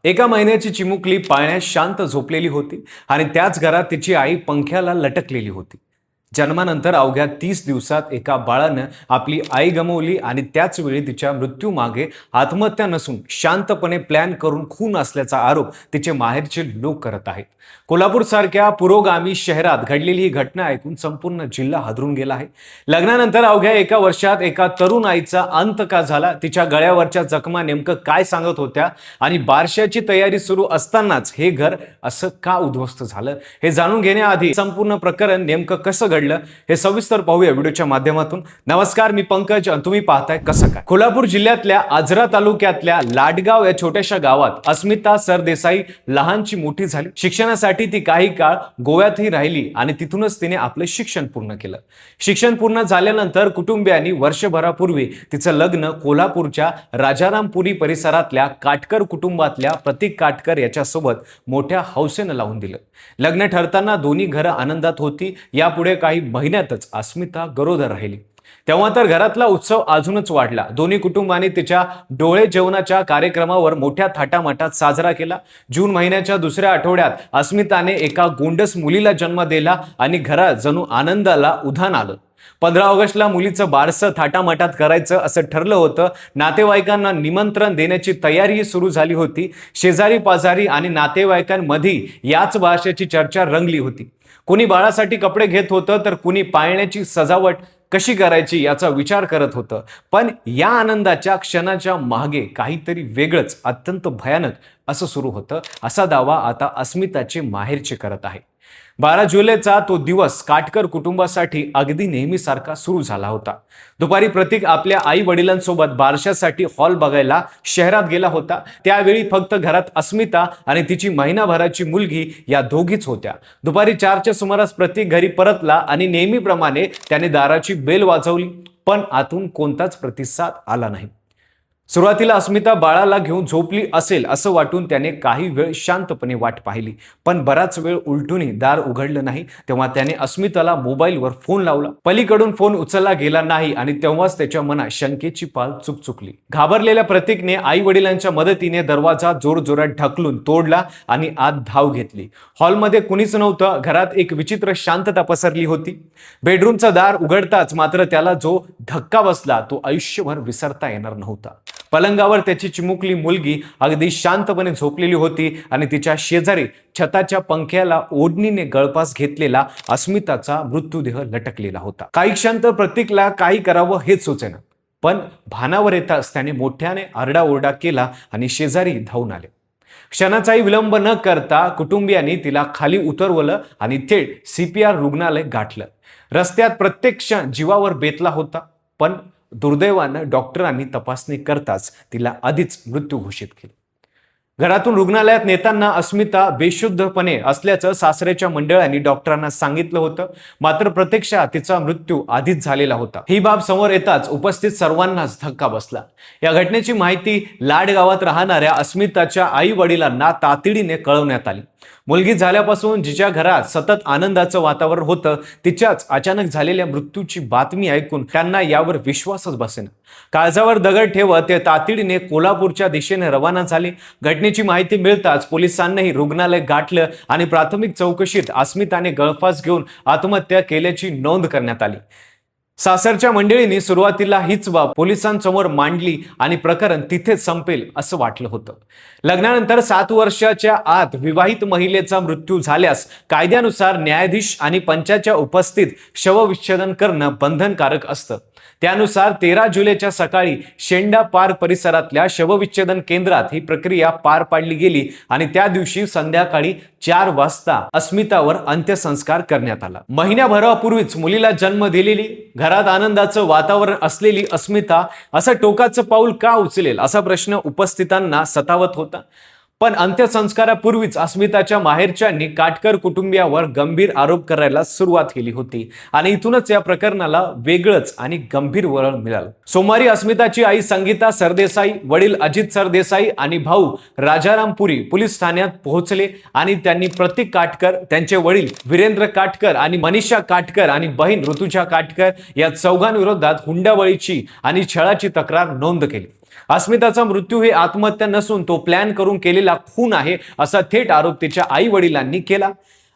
एका महिन्याची चिमुकली पाळण्यात शांत झोपलेली होती आणि त्याच घरात तिची आई पंख्याला लटकलेली होती. जन्मानंतर अवघ्या 30 दिवसात एका बाळानं आपली आई गमावली आणि त्याच वेळी तिच्या मृत्यूमागे आत्महत्या नसून शांतपणे प्लॅन करून खून असल्याचा आरोप तिचे माहेरचे लोक करत आहेत. कोल्हापूर सारख्या पुरोगामी शहरात घडलेली ही घटना ऐकून संपूर्ण जिल्हा हादरून गेला आहे. लग्नानंतर अवघ्या एका वर्षात एका तरुण आईचा अंत का झाला, तिच्या गळ्यावरच्या जखमा नेमकं काय सांगत होत्या आणि बारशाची तयारी सुरू असतानाच हे घर असं का उद्ध्वस्त झालं, हे जाणून घेण्याआधी संपूर्ण प्रकरण नेमकं कसं घडलं हे सविस्तर पाहूया व्हिडिओच्या माध्यमातून. नमस्कार, मी पंकज आणि तुम्ही पाहताय कसं काय. कोल्हापूर जिल्ह्यातल्या आजरा तालुक्यातल्या लाडगाव या छोट्याशा गावात अस्मिता सरदेसाई लहानची मोठी झाली. शिक्षणासाठी ती काही काळ गोव्यातही राहिली आणि तिथूनच तिने आपलं शिक्षण पूर्ण केलं. शिक्षण पूर्ण झाल्यानंतर कुटुंबियांनी वर्षभरापूर्वी तिचं लग्न कोल्हापूरच्या राजारामपुरी परिसरातल्या काटकर कुटुंबातल्या प्रतीक काटकर याच्यासोबत मोठ्या हौसेनं लावून दिलं. लग्न ठरताना दोन्ही घरं आनंदात होती. यापुढे काही महिन्यातच अस्मिता गरोदर राहिली. तेव्हा तर घरातला उत्सव अजूनच वाढला. दोन्ही कुटुंबांनी तिच्या डोळे जेवणाच्या कार्यक्रमावर मोठ्या थाटामाटात साजरा केला. जून महिन्याच्या दुसऱ्या आठवड्यात अस्मिताने एका गोंडस मुलीला जन्म दिला आणि घरात जणू आनंदाला उधाण आलं. 15 ऑगस्टला मुलीचं बारसं थाटामाटात करायचं असं ठरलं होतं. नातेवाईकांना निमंत्रण देण्याची तयारी सुरू झाली होती. शेजारी पाजारी आणि नातेवाईकांमध्ये याच बारशाची चर्चा रंगली होती. कुणी बाळासाठी कपडे घेत होतं तर कुणी पाळण्याची सजावट कशी करायची याचा विचार करत होतं. पण या आनंदाच्या क्षणाच्या मागे काहीतरी वेगळंच, अत्यंत भयानक असं सुरू होतं, असा दावा आता अस्मिताचे माहेरचे करत आहे. 12 जुलैचा तो दिवस काटकर कुटुंबासाठी अगदी नेहमीसारखा सुरू झाला होता. दुपारी प्रतीक आपल्या आई वडिलांसोबत बारशासाठी हॉल बघायला शहरात गेला होता. त्यावेळी फक्त घरात अस्मिता आणि तिची महिनाभराची मुलगी या दोघीच होत्या. दुपारी 4च्या सुमारास प्रतीक घरी परतला आणि नेहमीप्रमाणे त्याने दाराची बेल वाजवली, पण आतून कोणताच प्रतिसाद आला नाही. सुरुवातीला अस्मिता बाळाला घेऊन झोपली असेल असं वाटून त्याने काही वेळ शांतपणे वाट पाहिली, पण बराच वेळ उलटूनही दार उघडलं नाही. तेव्हा त्याने अस्मिताला मोबाईलवर फोन लावला. पलीकडून फोन उचलला गेला नाही आणि तेव्हाच त्याच्या मनात शंकेची पाल चुकचुकली. घाबरलेल्या प्रतीकने आई वडिलांच्या मदतीने दरवाजा जोरजोरात ढकलून तोडला आणि आत धाव घेतली. हॉलमध्ये कुणीच नव्हतं. घरात एक विचित्र शांतता पसरली होती. बेडरूमचं दार उघडताच मात्र त्याला जो धक्का बसला तो आयुष्यभर विसरता येणार नव्हता. पलंगावर त्याची चिमुकली मुलगी अगदी शांतपणे झोपलेली होती आणि तिच्या शेजारी छताच्या पंख्याला ओढणीने गळपास घेतलेला अस्मिताचा मृत्यूदेह लटकलेला होता. काही क्षण तर प्रतीकला काही करावं हेच सुचेना, पण भानावर येताच त्याने मोठ्याने आरडाओरडा केला आणि शेजारी धावून आले. क्षणाचाही विलंब न करता कुटुंबियांनी तिला खाली उतरवलं आणि थेट CPR रुग्णालय गाठलं. रस्त्यात प्रत्येक क्षण जीवावर बेतला होता, पण दुर्दैवानं डॉक्टरांनी तपासणी करताच तिला आधीच मृत्यू घोषित केला. घरातून रुग्णालयात नेताना अस्मिता बेशुद्धपणे असल्याचं सासऱ्याच्या मंडळांनी डॉक्टरांना सांगितलं होतं, मात्र प्रत्यक्षात तिचा मृत्यू आधीच झालेला होता. ही बाब समोर येताच उपस्थित सर्वांनाच धक्का बसला. या घटनेची माहिती लाड गावात राहणाऱ्या अस्मिताच्या आई वडिलांना तातडीने कळवण्यात आली. मुलगी झाल्यापासून जिच्या घरात सतत आनंदाचं वातावरण होतं, तिच्याच अचानक झालेल्या मृत्यूची बातमी ऐकून त्यांना यावर विश्वासच बसेना. काळजावर दगड ठेवत ते तातडीने कोल्हापूरच्या दिशेने रवाना झाले. घटनेची माहिती मिळताच पोलिसांनाही रुग्णालय गाठलं आणि प्राथमिक चौकशीत अस्मिताने गळफास घेऊन आत्महत्या केल्याची नोंद करण्यात आली. सासरच्या मंडळींनी सुरुवातीला हीच बाब पोलिसांसमोर मांडली आणि प्रकरण तिथेच संपेल असं वाटलं होतं. लग्नानंतर 7 वर्षाच्या आत विवाहित महिलेचा मृत्यू झाल्यास कायद्यानुसार न्यायाधीश आणि पंचाच्या उपस्थित शवविच्छेदन करणं बंधनकारक असतं. त्यानुसार 13 जुलैच्या सकाळी शेंडा पार्क परिसरातल्या शवविच्छेदन केंद्रात ही प्रक्रिया पार पाडली गेली आणि त्या दिवशी संध्याकाळी 4 वाजता अस्मितावर अंत्यसंस्कार करण्यात आला. महिन्याभरापूर्वीच मुलीला जन्म दिलेली, घरात आनंदाचं वातावरण असलेली अस्मिता असं टोकाचं पाऊल का उचलेल असा प्रश्न उपस्थितांना सतावत होता. पण अंत्यसंस्कारापूर्वीच अस्मिताच्या माहेरच्यांनी काटकर कुटुंबियावर गंभीर आरोप करायला सुरुवात केली होती आणि इथूनच या प्रकरणाला वेगळंच आणि गंभीर वळण मिळालं. सोमवारी अस्मिताची आई संगीता सरदेसाई, वडील अजित सरदेसाई आणि भाऊ राजारामपुरी पोलीस ठाण्यात पोहोचले आणि त्यांनी प्रतीक काटकर, त्यांचे वडील वीरेंद्र काटकर आणि मनीषा काटकर आणि बहीण ऋतुजा काटकर या चौघांविरोधात हुंडाबळीची आणि छळाची तक्रार नोंद केली. अस्मिताचा मृत्यू हे आत्महत्या नसून तो प्लॅन करून केलेला खून आहे असा थेट आरोप तिच्या आई वडिलांनी केला।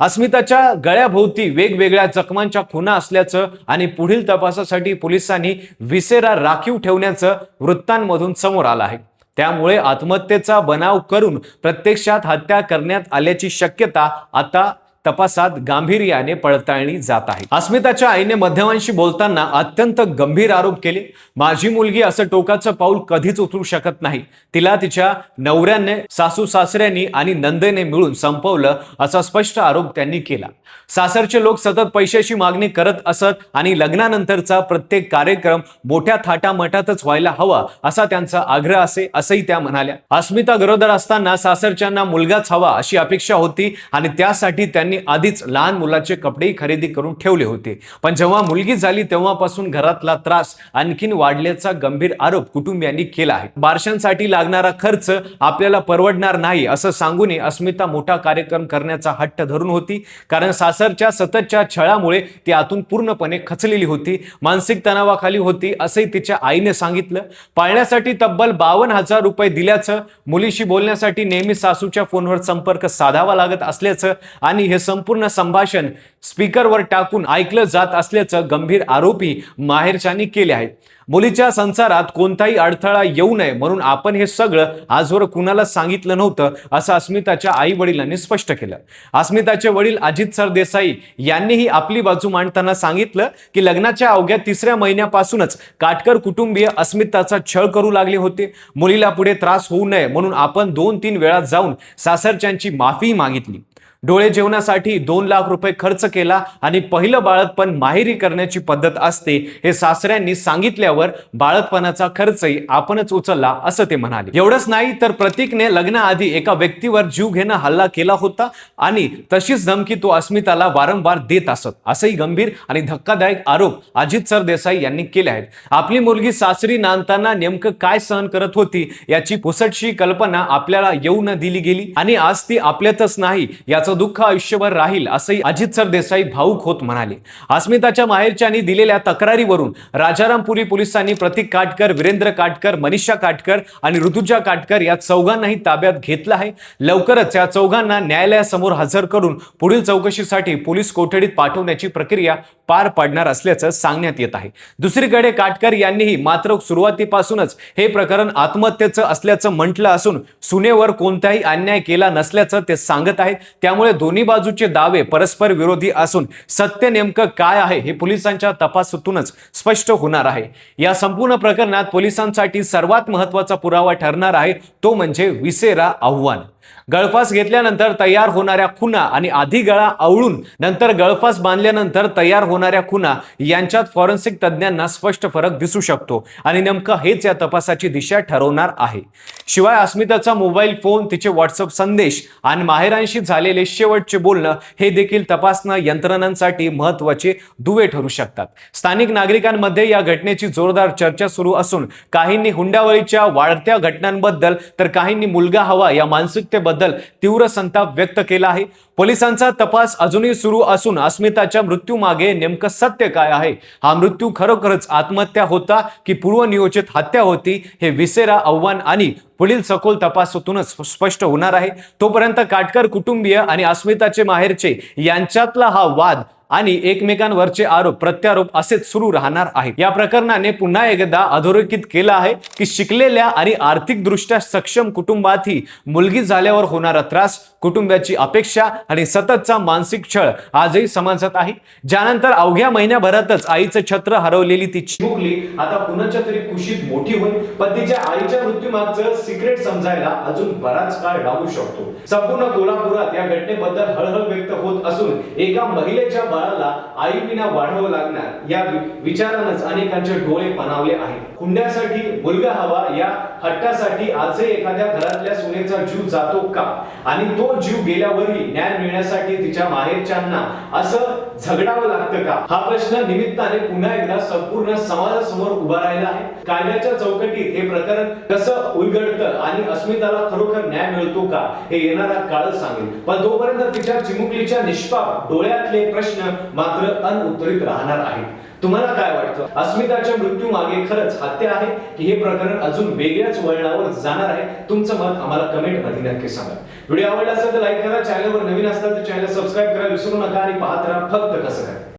अस्मिताच्या गळ्याभोवती वेगवेगळ्या जखमांच्या खुणा असल्याचं आणि पुढील तपासासाठी पोलिसांनी विसेरा राखीव ठेवण्याचं वृत्तांमधून समोर आलं आहे। त्यामुळे आत्महत्येचा बनाव करून प्रत्यक्षात हत्या करण्यात आल्याची शक्यता आता तपासात गांभीर्याने पडताळली जात आहे। अस्मिताच्या आईने माध्यमांशी बोलताना अत्यंत गंभीर आरोप केले। माझी मुलगी असं टोकाचं पाऊल कधीच उचलू शकत नाही। तिला तिच्या नवऱ्याने, सासू सासऱ्यांनी आणि नंदेने मिळून संपवलं असा स्पष्ट आरोप त्यांनी केला। सासरचे लोक सतत पैशाची मागणी करत असत आणि लग्नानंतरचा प्रत्येक कार्यक्रम मोठ्या थाटामाटातच व्हायला हवा असा त्यांचा आग्रह असंही त्या म्हणाल्या। अस्मिता गरोदर असताना सासरच्यांना मुलगाच हवा अशी अपेक्षा होती आणि त्यासाठी त्यांनी आधीच लहान मुलाचे कपडेही खरेदी करून ठेवले होते। पण जेव्हा मुलगी झाली तेव्हापासून घरातला त्रास आणखीन वाढल्याचा गंभीर आरोप कुटुंबियांनी केला आहे। बारशांसाठी लागणारा खर्च आपल्याला परवडणार नाही असं सांगून अस्मिता मोठा कार्यक्रम करण्याचा हट्ट धरून होती, कारण सासरच्या सततच्या छळामुळे ती आतून पूर्णपणे खचलेली होती, मानसिक तणावाखाली होती असंही तिच्या आईने सांगितलं। पाळण्यासाठी तब्बल 52,000 रुपये दिल्याचं, मुलीशी बोलण्यासाठी नेहमी सासूच्या फोनवर संपर्क साधावा लागत असल्याचं आणि हे संपूर्ण संभाषण स्पीकरवर टाकून ऐकलं जात असल्याचं गंभीर आरोपी माहेरच्यांनी केले आहेत। मुलीच्या संसारात कोणताही अडथळा येऊ नये म्हणून आपण हे सगळं आजवर कुणाला सांगितलं नव्हतं असं अस्मिताच्या आई वडिलांनी स्पष्ट केलं। अस्मिताचे वडील अजित सरदेसाई यांनीही आपली बाजू मांडताना सांगितलं की लग्नाच्या अवघ्या 3ऱ्या महिन्यापासूनच काटकर कुटुंबीय अस्मिताचा छळ करू लागले होते। मुलीला पुढे त्रास होऊ नये म्हणून आपण 2-3 वेळा जाऊन सासरच्यांची माफी मागितली। डोळे जेवणासाठी 2 लाख रुपये खर्च केला आणि पहिलं बाळंतपण माहेरी करण्याची पद्धत असते हे सासऱ्यांनी सांगितल्यावर बाळंतपणाचा खर्चही आपणच उचलला असं ते म्हणाले। एवढंच नाही तर प्रतीकने लग्नाआधी एका व्यक्तीवर जीव घेणं हल्ला केला होता आणि तशीच धमकी तो अस्मिताला वारंवार देत असत असंही गंभीर आणि धक्कादायक आरोप अजित सरदेसाई यांनी केले आहेत। आपली मुलगी सासरी नांदताना नेमकं काय सहन करत होती याची पुसटशी कल्पना आपल्याला येऊ न दिली गेली आणि आज ती आपल्यातच नाही याचं दुःख आयुष्यभर राहील असंही अजित सरदेसाई भाऊक होत म्हणाले। अस्मिताच्या माहेरच्यांनी दिलेल्या तक्रारीवरून राजारामपुरी पोलिसांनी प्रतीक काटकर, वीरेंद्र काटकर, मनीषा काटकर आणि ऋतुजा काटकर या चौघांनाही ताब्यात घेतलं आहे। लवकरच या चौघांना न्यायालयासमोर हजर करून पुढील चौकशीसाठी पोलीस कोठडीत पाठवण्याची प्रक्रिया पार पाडणार असल्याचं सांगण्यात येत आहे। दुसरीकडे काटकर यांनीही मात्र सुरुवातीपासूनच हे प्रकरण आत्महत्येचं असल्याचं म्हटलं असून सुनेवर कोणताही अन्याय केला नसल्याचं ते सांगत आहेत। त्यामुळे दोन्ही बाजूचे दावे परस्पर विरोधी असून सत्य नेमकं काय आहे हे पोलिसांच्या तपासातूनच स्पष्ट होणार आहे। या संपूर्ण प्रकरणात पोलिसांसाठी सर्वात महत्त्वाचा पुरावा ठरणार आहे तो म्हणजे विसेरा अहवाल। गळफास घेतल्यानंतर तयार होणाऱ्या खुणा आणि आधी गळा आवळून नंतर गळफास बांधल्यानंतर तयार होणाऱ्या खुणा यांच्यात फॉरेन्सिक तज्ञांना स्पष्ट फरक दिसू शकतो आणि नेमकं हेच या तपासाची दिशा ठरवणार आहे। शिवाय अस्मिताचा मोबाईल फोन, तिचे व्हॉट्सअप संदेश आणि माहेरांशी झालेले शेवटचे बोलणं हे देखील तपासणं यंत्रणांसाठी महत्त्वाचे दुवे ठरू शकतात। स्थानिक नागरिकांमध्ये या घटनेची जोरदार चर्चा सुरू असून काहींनी हुंडाबळीच्या वाढत्या घटनांबद्दल तर काहींनी मुलगा हवा या मानसिकतेबद्दल तीव्र संताप व्यक्त केला आहे। पोलिसांचा तपास अजूनही सुरू असून अस्मिताच्या मृत्यूमागे नेमकं सत्य काय आहे, हा मृत्यू खरोखरच आत्महत्या होता की पूर्वनियोजित हत्या होती हे विसेरा अहवाल आणि पुढील सखोल तपासातूनच स्पष्ट होणार आहे। तोपर्यंत काटकर कुटुंबीय आणि अस्मिताचे माहेरचे यांच्यातला हा वाद आणि एकमेकांवरचे आरोप प्रत्यारोप असेच सुरू राहणार आहेत। या प्रकरणाने पुन्हा एकदा अधोरेखित केलं आहे की शिकलेल्या आणि आर्थिकदृष्ट्या सक्षम कुटुंबातही मुलगी झाल्यावर होणारा त्रास, कुटुंबाची अपेक्षा आणि सततचा मानसिक छळ आजही समाजात आहे। ज्यानंतर अवघ्या महिन्याभरातच आईचं छत्र हरवलेली ती चिमुकली आता कुणाच्या तरी कुशीत मोठी होईल, पण तिच्या आईच्या मृत्यूमागचं सिक्रेट समजायला अजून बराच काळ लागू शकतो। संपूर्ण कोल्हापुरात या घटनेबद्दल हळहळ व्यक्त होत असून एका महिलेच्या बाळाला आई विना वाढवावं लागणार या विचारानंच अनेकांचे डोळे पाणावले आहेत। हुंड्यासाठी मुलगा हवा या हट्टासाठी आजही एखाद्या घरातल्या सुनेचा जीव जातो का आणि तो जीव गेल्यावरही न्याय मिळण्यासाठी तिच्या माहेरच्यांना असं झगडावं लागतं का, हा प्रश्न निमित्ताने पुन्हा एकदा संपूर्ण समाजासमोर उभा राहिला आहे। कायद्याच्या चौकटीत हे प्रकरण कसं उलगडतं आणि अस्मिताला खरोखर न्याय मिळतो का हे येणारा काळ सांगेल, पण तोपर्यंत तिच्या चिमुकलीच्या निष्पाप डोळ्यातले प्रश्न मात्र अनउत्तरित राहणार आहेत। तुम्हाला काय वाटतं, अस्मिताच्या मृत्यू मागे खरंच हत्या आहे की हे प्रकरण अजून वेगळ्याच वळणावर जाणार आहे? तुमचं मत आम्हाला कमेंट मध्ये नक्की सांगा. व्हिडिओ आवडला असेल तर लाईक करा, चॅनलवर नवीन असताल तर चॅनल सबस्क्राईब करायला विसरू नका आणि पाहत राहा फक्त कसं काय.